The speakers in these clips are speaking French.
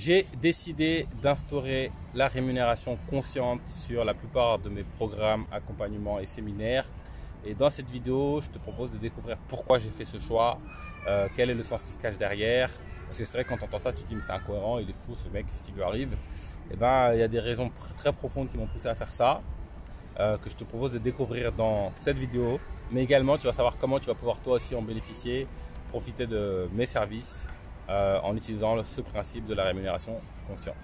J'ai décidé d'instaurer la rémunération consciente sur la plupart de mes programmes, accompagnements et séminaires. Et dans cette vidéo, je te propose de découvrir pourquoi j'ai fait ce choix, quel est le sens qui se cache derrière. Parce que c'est vrai que quand tu entends ça, tu te dis mais c'est incohérent, il est fou ce mec, qu'est-ce qui lui arrive? Et ben, il y a des raisons très profondes qui m'ont poussé à faire ça, que je te propose de découvrir dans cette vidéo. Mais également, tu vas savoir comment tu vas pouvoir toi aussi en bénéficier, profiter de mes services en utilisant ce principe de la rémunération consciente.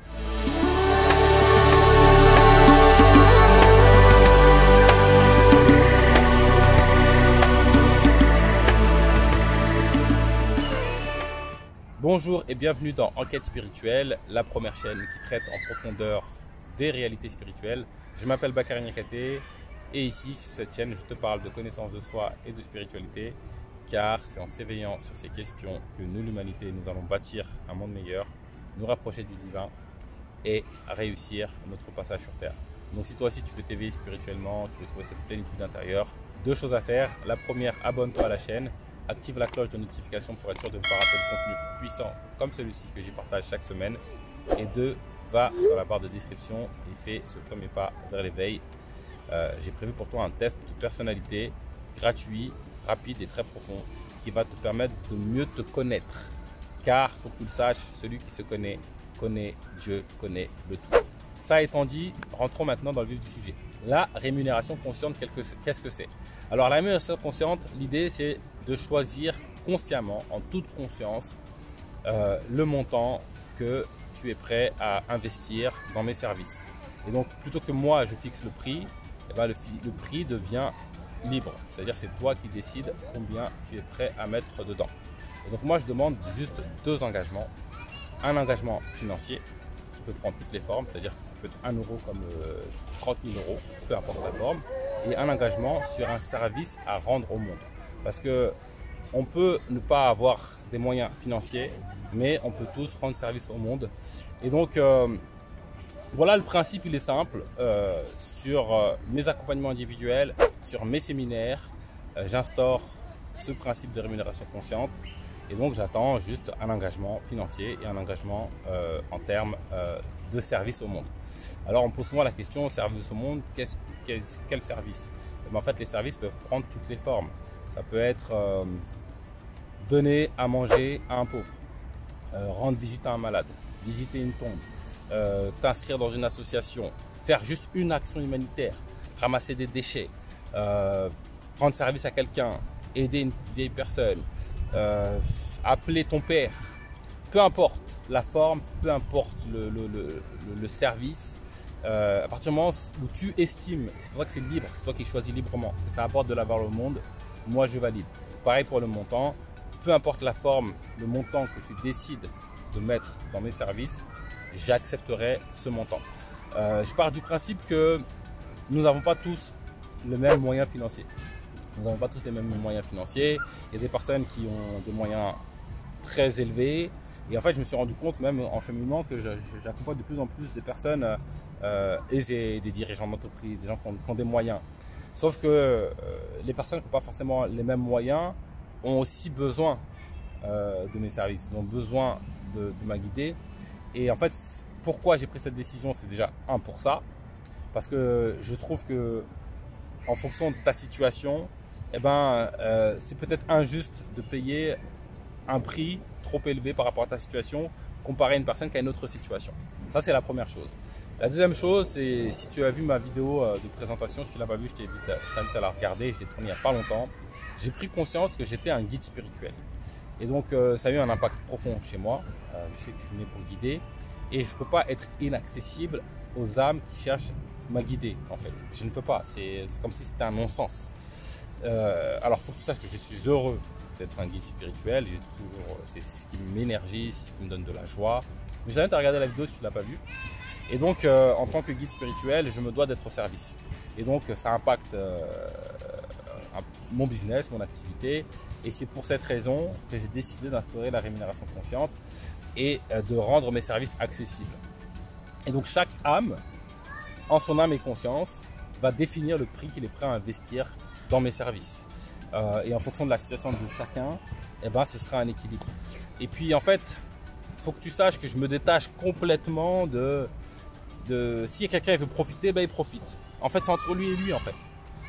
Bonjour et bienvenue dans Enquête Spirituelle, la première chaîne qui traite en profondeur des réalités spirituelles. Je m'appelle Bakary Niakaté et ici sur cette chaîne je te parle de connaissance de soi et de spiritualité, car c'est en s'éveillant sur ces questions que nous, l'humanité, nous allons bâtir un monde meilleur, nous rapprocher du divin et réussir notre passage sur Terre. Donc si toi aussi tu veux t'éveiller spirituellement, tu veux trouver cette plénitude intérieure, deux choses à faire. La première, abonne-toi à la chaîne. Active la cloche de notification pour être sûr de ne pas rater le contenu puissant comme celui-ci que j'y partage chaque semaine. Et deux, va dans la barre de description et fais ce premier pas vers l'éveil. J'ai prévu pour toi un test de personnalité gratuit, rapide et très profond qui va te permettre de mieux te connaître. Car, faut que tu le saches, celui qui se connaît, connaît Dieu, connaît le tout. Ça étant dit, rentrons maintenant dans le vif du sujet. La rémunération consciente, qu'est-ce que c'est? Alors la rémunération consciente, l'idée c'est de choisir consciemment, en toute conscience, le montant que tu es prêt à investir dans mes services. Et donc plutôt que moi je fixe le prix, eh bien, le prix devient libre. C'est-à-dire c'est toi qui décides combien tu es prêt à mettre dedans. Et donc moi je demande juste deux engagements. Un engagement financier qui peut prendre toutes les formes, c'est-à-dire que ça peut être 1 euro comme 30 000 euros, peu importe la forme. Et un engagement sur un service à rendre au monde. Parce que on peut ne pas avoir des moyens financiers, mais on peut tous rendre service au monde. Et donc, voilà, le principe, il est simple. Sur mes accompagnements individuels, sur mes séminaires, j'instaure ce principe de rémunération consciente. Et donc, j'attends juste un engagement financier et un engagement en termes de service au monde. Alors, on me pose souvent la question, service au monde, quel service? En fait, les services peuvent prendre toutes les formes. Ça peut être donner à manger à un pauvre, rendre visite à un malade, visiter une tombe, t'inscrire dans une association, faire juste une action humanitaire, ramasser des déchets, rendre service à quelqu'un, aider une vieille personne, appeler ton père. Peu importe la forme, peu importe le service. À partir du moment où tu estimes, c'est pour ça que c'est libre, c'est toi qui choisis librement, que ça apporte de la valeur au monde, moi je valide. Pareil pour le montant, peu importe la forme, le montant que tu décides de mettre dans mes services, j'accepterai ce montant. Je pars du principe que nous n'avons pas tous le même moyen financier. Nous n'avons pas tous les mêmes moyens financiers. Il y a des personnes qui ont des moyens très élevés. Et en fait, je me suis rendu compte, même en cheminement, que j'accompagne de plus en plus des personnes aisées, des dirigeants d'entreprise, des gens qui ont des moyens. Sauf que les personnes qui n'ont pas forcément les mêmes moyens ont aussi besoin de mes services. Ils ont besoin de ma guidée. Et en fait, pourquoi j'ai pris cette décision? C'est déjà un pour ça. Parce que je trouve que en fonction de ta situation, eh ben, c'est peut-être injuste de payer un prix trop élevé par rapport à ta situation comparé à une personne qui a une autre situation. Ça, c'est la première chose. La deuxième chose, c'est si tu as vu ma vidéo de présentation, si tu ne l'as pas vue, je t'invite à la regarder. Je l'ai tournée il n'y a pas longtemps. J'ai pris conscience que j'étais un guide spirituel. Et donc, ça a eu un impact profond chez moi. Je sais que je suis né pour guider. Et je ne peux pas être inaccessible aux âmes qui cherchent ma guider, en fait. Je ne peux pas. C'est comme si c'était un non-sens. Alors, il faut que tu saches que je suis heureux d'être un guide spirituel. C'est ce qui m'énergise, c'est ce qui me donne de la joie. Mais je t'invite à regarder la vidéo si tu ne l'as pas vue. Et donc, en tant que guide spirituel, je me dois d'être au service. Et donc, ça impacte mon business, mon activité. Et c'est pour cette raison que j'ai décidé d'instaurer la rémunération consciente et de rendre mes services accessibles. Et donc, chaque âme, en son âme et conscience, va définir le prix qu'il est prêt à investir dans mes services. Et en fonction de la situation de chacun, eh ben, ce sera un équilibre. Et puis, en fait, faut que tu saches que je me détache complètement de si quelqu'un veut profiter, ben il profite. En fait, c'est entre lui et lui en fait.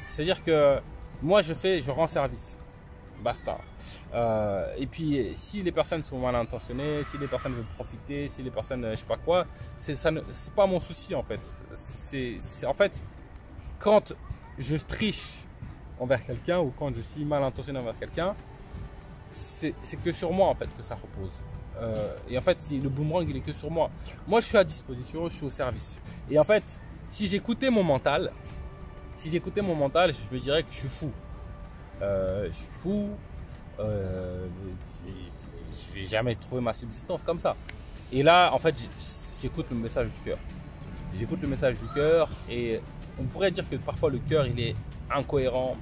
C'est-à-dire que moi je rends service. Basta. Et puis si les personnes sont mal intentionnées, si les personnes veulent profiter, si les personnes je sais pas quoi, c'est pas mon souci en fait. C'est en fait quand je triche envers quelqu'un ou quand je suis mal intentionné envers quelqu'un, c'est que sur moi en fait que ça repose. Et en fait, le boomerang il est que sur moi. Moi je suis à disposition, je suis au service. Et en fait, si j'écoutais mon mental, je me dirais que je suis fou. Je suis fou. Je vais jamais trouver ma subsistance comme ça. Et là, en fait, j'écoute le message du cœur. J'écoute le message du cœur et on pourrait dire que parfois le cœur il est incohérent,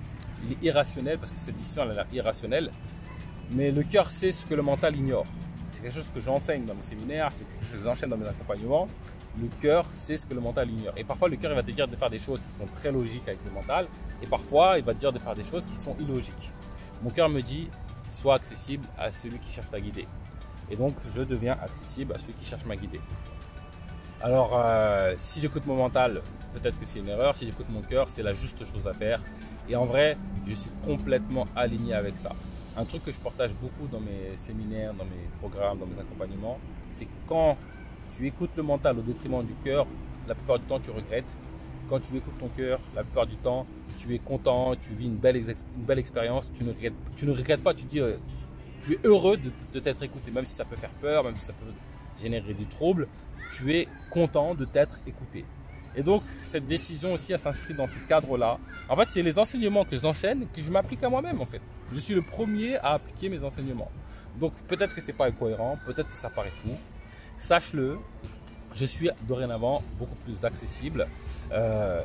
il est irrationnel parce que cette décision elle a l'air irrationnelle. Mais le cœur sait ce que le mental ignore. C'est quelque chose que j'enseigne dans mes séminaires, c'est quelque chose que j'enchaîne dans mes accompagnements. Le cœur sait ce que le mental ignore. Et parfois le cœur il va te dire de faire des choses qui sont très logiques avec le mental et parfois il va te dire de faire des choses qui sont illogiques. Mon cœur me dit sois accessible à celui qui cherche à guider. Et donc je deviens accessible à celui qui cherche à guider. Alors si j'écoute mon mental, peut-être que c'est une erreur. Si j'écoute mon cœur, c'est la juste chose à faire. Et en vrai, je suis complètement aligné avec ça. Un truc que je partage beaucoup dans mes séminaires, dans mes programmes, dans mes accompagnements, c'est que quand tu écoutes le mental au détriment du cœur, la plupart du temps tu regrettes. Quand tu écoutes ton cœur, la plupart du temps tu es content, tu vis une belle expérience, tu ne regrettes pas, tu dis tu es heureux de t'être écouté, même si ça peut faire peur, même si ça peut générer du trouble, tu es content de t'être écouté. Et donc cette décision aussi elle s'inscrit dans ce cadre-là. En fait, c'est les enseignements que j'enseigne que je m'applique à moi-même en fait. Je suis le premier à appliquer mes enseignements. Donc peut-être que c'est pas incohérent, peut-être que ça paraît fou. Sache-le, je suis dorénavant beaucoup plus accessible.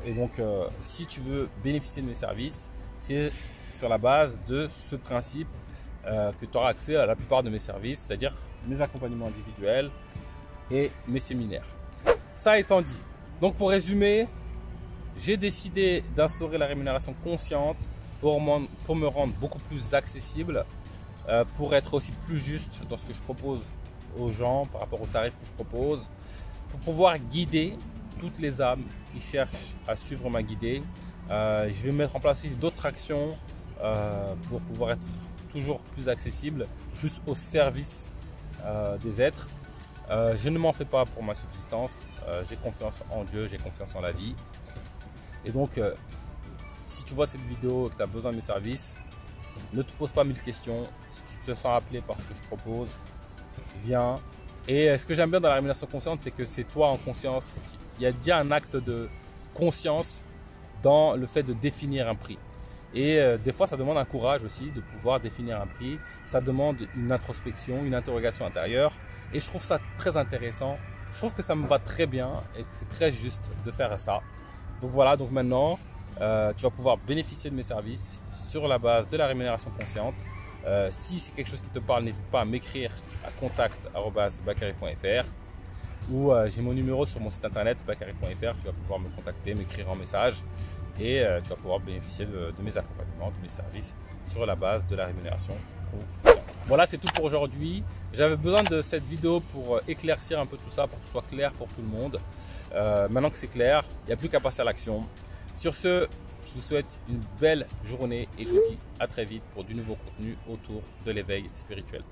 Et donc si tu veux bénéficier de mes services, c'est sur la base de ce principe que tu auras accès à la plupart de mes services, c'est-à-dire mes accompagnements individuels et mes séminaires. Ça étant dit, donc pour résumer, j'ai décidé d'instaurer la rémunération consciente pour me rendre beaucoup plus accessible, pour être aussi plus juste dans ce que je propose aux gens par rapport aux tarifs que je propose, pour pouvoir guider toutes les âmes qui cherchent à suivre ma guidée. Je vais mettre en place aussi d'autres actions pour pouvoir être toujours plus accessible, plus au service des êtres. Je ne m'en fais pas pour ma subsistance, j'ai confiance en Dieu, j'ai confiance en la vie. Et donc, si tu vois cette vidéo et que tu as besoin de mes services, ne te pose pas 1000 questions. Si tu te sens appelé par ce que je propose, viens. Et ce que j'aime bien dans la rémunération consciente, c'est que c'est toi en conscience. Il y a déjà un acte de conscience dans le fait de définir un prix. Et des fois, ça demande un courage aussi de pouvoir définir un prix. Ça demande une introspection, une interrogation intérieure. Et je trouve ça très intéressant. Je trouve que ça me va très bien et que c'est très juste de faire ça. Donc voilà, donc maintenant, tu vas pouvoir bénéficier de mes services sur la base de la rémunération consciente. Si c'est quelque chose qui te parle, n'hésite pas à m'écrire à contact@bakary.fr ou j'ai mon numéro sur mon site internet bakary.fr. Tu vas pouvoir me contacter, m'écrire en message et tu vas pouvoir bénéficier de mes accompagnements, de mes services sur la base de la rémunération consciente. Voilà, c'est tout pour aujourd'hui. J'avais besoin de cette vidéo pour éclaircir un peu tout ça, pour que ce soit clair pour tout le monde. Maintenant que c'est clair, il n'y a plus qu'à passer à l'action. Sur ce, je vous souhaite une belle journée et je vous dis à très vite pour du nouveau contenu autour de l'éveil spirituel.